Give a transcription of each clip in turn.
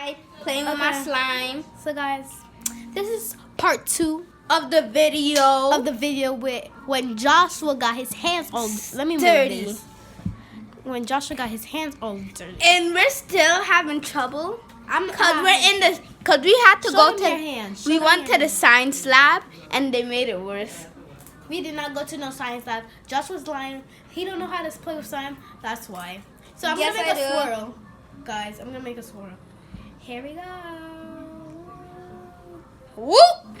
outside playing with my slime. So guys, this is part 2 Of the video. with when Joshua got his hands all Dirty. When Joshua got his hands all dirty. And we're still having trouble. Cause we had to Show go them to your hands. we Show went them to your the science lab and they made it worse. We did not go to no science lab. Joshua's lying. He don't know how to play with slime. That's why. So I'm Yes, gonna make I a do. swirl. Guys, I'm gonna make a swirl. Here we go. Whoop!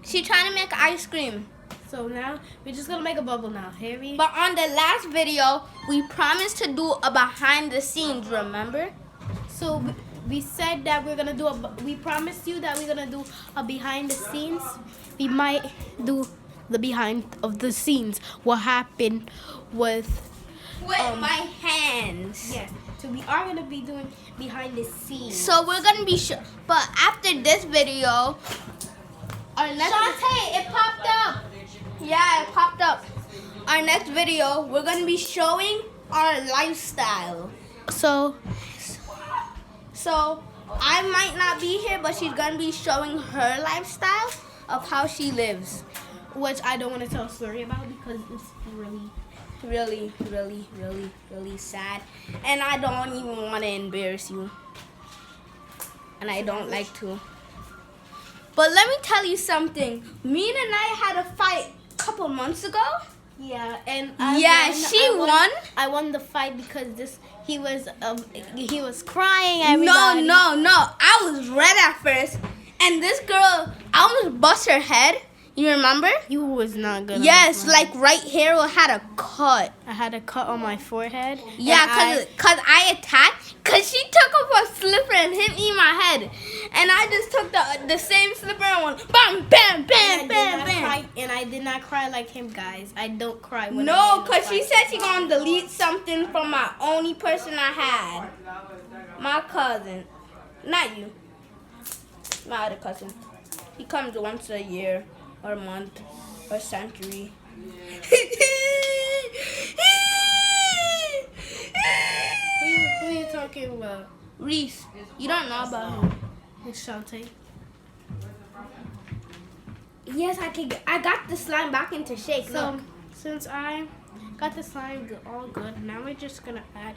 She trying to make ice cream. So now we're just gonna make a bubble now. Here we But on the last video, we promised to do a behind the scenes, remember? So we said that we're gonna do we promised you that we're gonna do a behind the scenes. We might do the behind of the scenes. What happened with My hands. yes. So we are gonna be doing behind the scenes. So we're gonna be but after this video, our next Shantae, it popped up. yeah, it popped up. Our next video, we're gonna be showing our lifestyle. So So I might not be here, but she's gonna be showing her lifestyle of how she lives. which I don't want to tell a story about because it's really Really sad. And I don't even want to embarrass you. And I don't like to. But let me tell you something. Mina and I had a fight a couple months ago. yeah, and She won. I won the fight because he was crying. Everybody. No. I was red at first. And this girl, I almost bust her head. You remember? You was not good. Yes, like right here had a cut. I had a cut on my forehead. Yeah, and cause I attacked. Cause she took off a slipper and hit me in my head, and I just took the same slipper and went bam, bam, bam, bam, bam. And I did not cry like him, guys. I don't cry when No, I cause she said she gonna delete something from my only person I had, my cousin, not you, my other cousin. He comes once a year, or month, or century. Who are you talking about? Reese, you don't know about him. It's Shantae. Yes, I got the slime back into shape. So Look. since I got the slime all good, now we're just gonna add.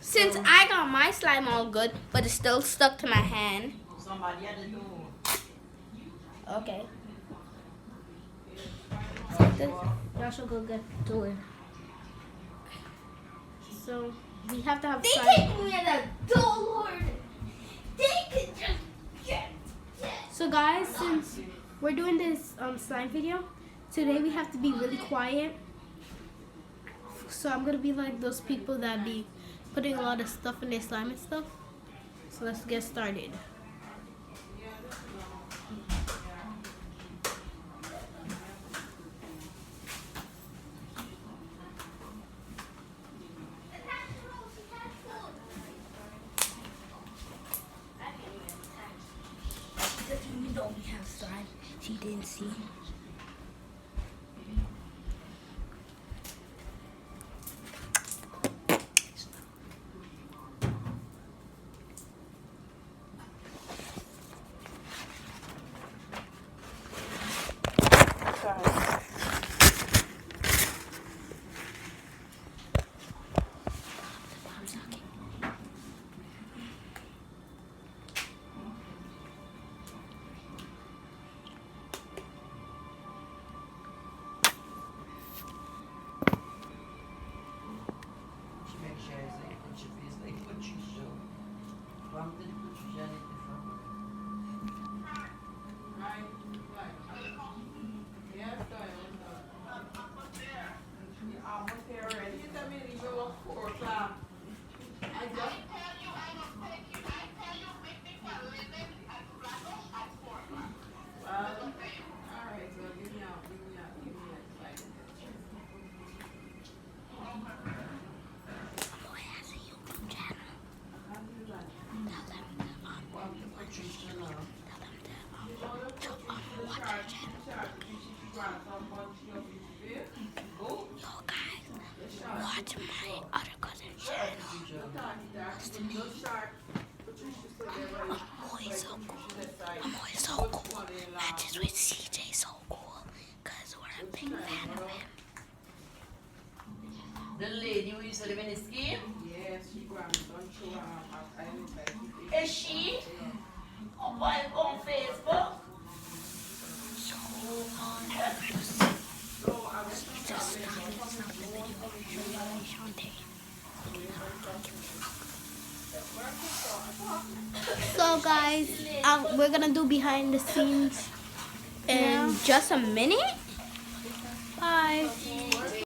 Since I got my slime all good, but it's still stuck to my hand. Okay. Joshua, go get to it. So we have to have They slime. take me as a dull lord. They could just get. So guys, since we're doing this slime video, today we have to be really quiet. So I'm gonna be like those people that be putting a lot of stuff in their slime and stuff. So let's get started. You know we have slime. She didn't see. The lady who used to live in the scheme? Yes, she grandson show Is she? On Facebook? So guys, we're gonna do behind the scenes In just a minute? Bye.